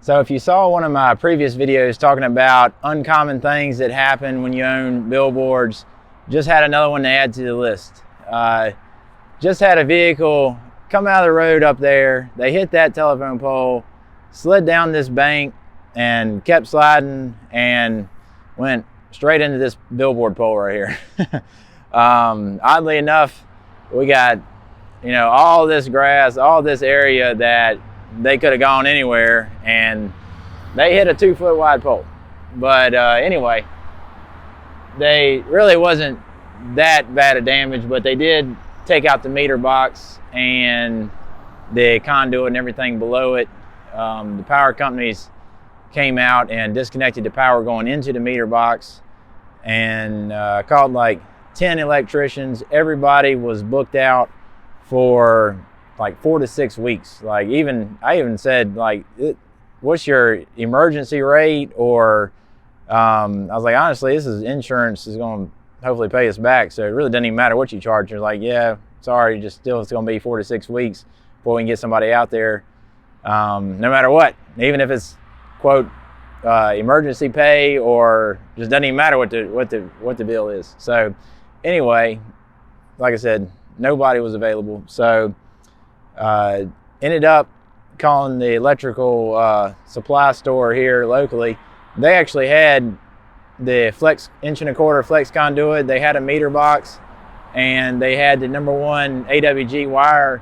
So if you saw one of my previous videos talking about uncommon things that happen when you own billboards, just had another one to add to the list. Just had a vehicle come out of the road up there. They hit that telephone pole, slid down this bank, and kept sliding and went straight into this billboard pole right here. Oddly enough, we got, all this grass, all this area that they could have gone anywhere, and they hit a 2-foot wide pole. But anyway, they really wasn't that bad of damage, but they did take out the meter box and the conduit and everything below it. The power companies came out and disconnected the power going into the meter box, and called like 10 electricians. Everybody was booked out for like 4 to 6 weeks. I even said, what's your emergency rate? Or I was like, honestly, this is insurance is going to hopefully pay us back, so it really doesn't even matter what you charge. You're like, yeah, sorry, just still it's going to be 4 to 6 weeks before we can get somebody out there, no matter what, even if it's quote emergency pay, or just doesn't even matter what the bill is. So anyway, like I said, nobody was available, so ended up calling the electrical supply store here locally. They actually had the flex 1.25" flex conduit. They had a meter box, and they had the #1 AWG wire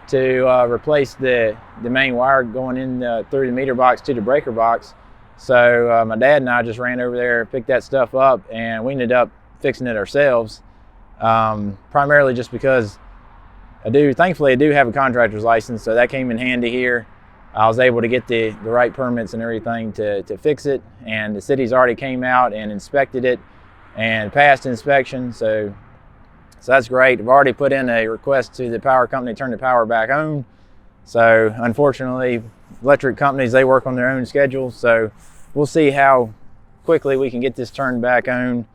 to replace the main wire going in through the meter box to the breaker box. So my dad and I just ran over there, picked that stuff up, and we ended up fixing it ourselves. Primarily just because thankfully I do have a contractor's license, so that came in handy here. I was able to get the right permits and everything to fix it, and the city's already came out and inspected it and passed inspection, so that's great. I've already put in a request to the power company to turn the power back on. So unfortunately, electric companies, they work on their own schedule, so we'll see how quickly we can get this turned back on,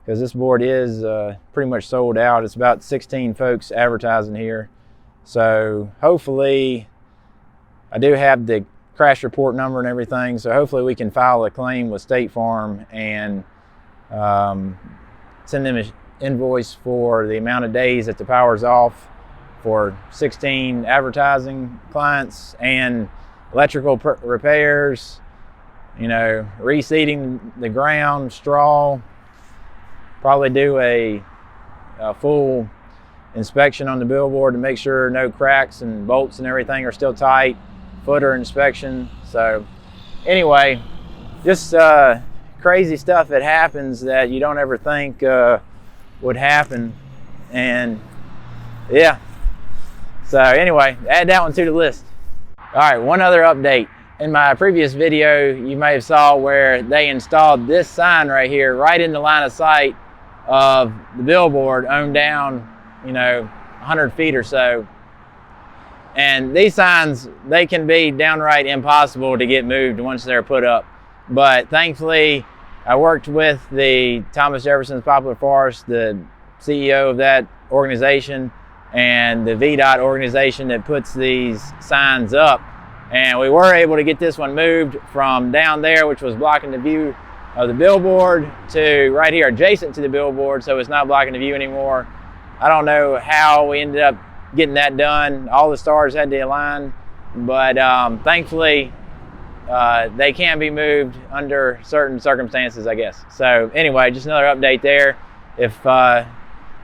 because this board is pretty much sold out. It's about 16 folks advertising here, so hopefully I do have the crash report number and everything, so hopefully we can file a claim with State Farm and send them an invoice for the amount of days that the power's off for 16 advertising clients and electrical repairs, reseeding the ground, straw, probably do a full inspection on the billboard to make sure no cracks and bolts and everything are still tight, footer inspection. So anyway, just crazy stuff that happens that you don't ever think would happen. And yeah, so anyway, add that one to the list. All right, one other update. In my previous video, you may have saw where they installed this sign right here, right in the line of sight of the billboard, on down, 100 feet or so. And these signs, they can be downright impossible to get moved once they're put up. But thankfully, I worked with the Thomas Jefferson's Popular Forest, the CEO of that organization, and the VDOT organization that puts these signs up. And we were able to get this one moved from down there, which was blocking the view of the billboard, to right here adjacent to the billboard, so it's not blocking the view anymore. I don't know how we ended up getting that done. All the stars had to align, but thankfully they can be moved under certain circumstances, I guess. So anyway, just another update there. If the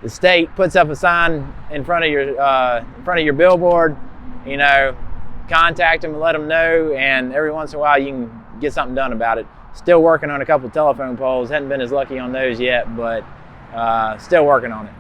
state puts up a sign in front of your billboard, contact them and let them know, and every once in a while you can get something done about it. Still working on a couple telephone poles. Hadn't been as lucky on those yet, but still working on it.